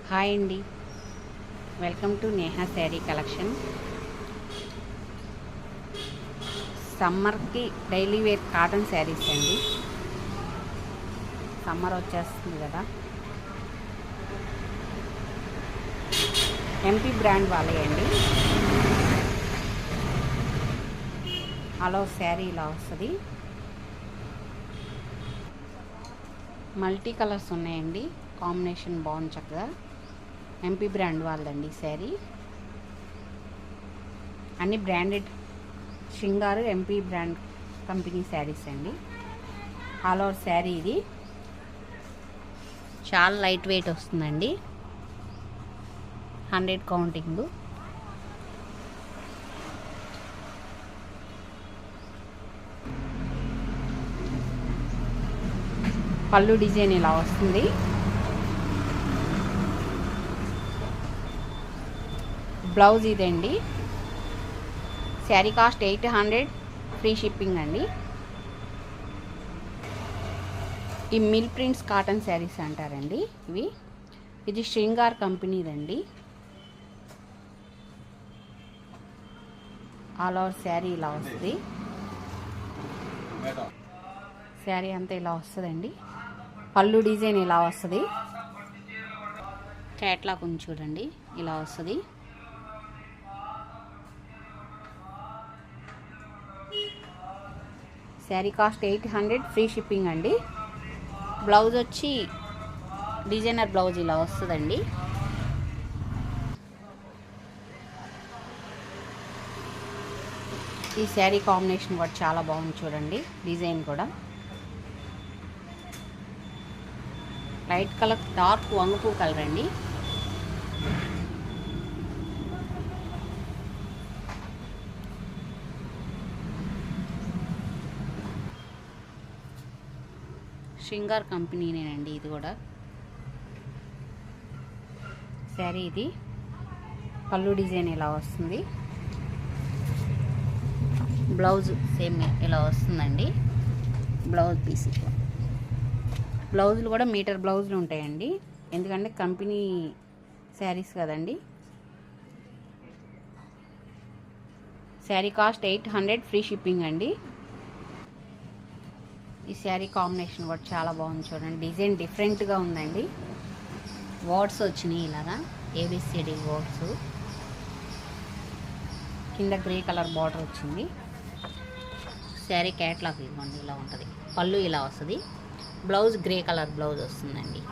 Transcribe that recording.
Hi అండి, welcome to Neha sari collection. సమ్మర్కి daily wear cotton saris అండి. సమ్మర్ వచ్చేస్తుంది కదా, ఎంపీ బ్రాండ్ వాళ్ళే అండి. అలా శారీ ఇలా వస్తుంది. మల్టీ కలర్స్ ఉన్నాయండి, కాంబినేషన్ బాగుంది చక్కగా. ఎంపీ బ్రాండ్ వాళ్ళండి శారీ. అన్ని బ్రాండెడ్ శృంగారు ఎంపీ బ్రాండ్ కంపెనీ శారీస్ అండి. ఆల్ ఓవర్ శారీ ఇది చాలా లైట్ వెయిట్ వస్తుందండి. 100 కౌంటింగ్. పళ్ళు డిజైన్ ఇలా వస్తుంది. బ్లౌజ్ ఇదండి. శారీ కాస్ట్ 800, ఫ్రీ షిప్పింగ్ అండి. ఈ మిల్ ప్రింట్స్ కాటన్ శారీస్ అంటారండి ఇవి. ఇది శృంగార్ కంపెనీదండి. ఆల్ ఓవర్ శారీ ఇలా వస్తుంది. శారీ అంతా ఇలా వస్తుందండి. పళ్ళు డిజైన్ ఇలా వస్తుంది. క్యాట్లాగ్ ఉంది చూడండి, ఇలా వస్తుంది. శారీ కాస్ట్ 800, ఫ్రీ షిప్పింగ్ అండి. బ్లౌజ్ వచ్చి డిజైనర్ బ్లౌజ్ ఇలా వస్తుందండి. ఈ శారీ కాంబినేషన్ కూడా చాలా బాగుంది చూడండి. డిజైన్ కూడా లైట్ కలర్, డార్క్ వంగపూ కలర్ అండి. శృంగార్ కంపెనీనేనండి ఇది కూడా. శారీ ఇది. పళ్ళు డిజైన్ ఇలా వస్తుంది. బ్లౌజ్ సేమ్ ఇలా వస్తుందండి. బ్లౌజ్ పీస్ బ్లౌజులు కూడా మీటర్ బ్లౌజులు ఉంటాయండి, ఎందుకంటే కంపెనీ శారీస్ కదండి. శారీ కాస్ట్ 800, ఫ్రీ షిప్పింగ్ అండి. ఈ శారీ కాంబినేషన్ కూడా చాలా బాగుంది చూడండి. డిజైన్ డిఫరెంట్గా ఉందండి. వర్డ్స్ వచ్చినాయి ఇలాగా, ఏబిసిడి వర్డ్స్. కింద గ్రే కలర్ బార్డర్ వచ్చింది. శారీ క్యాట్లాగ్ ఇవ్వండి ఇలా ఉంటుంది. పళ్ళు ఇలా వస్తుంది. బ్లౌజ్ గ్రే కలర్ బ్లౌజ్ వస్తుందండి.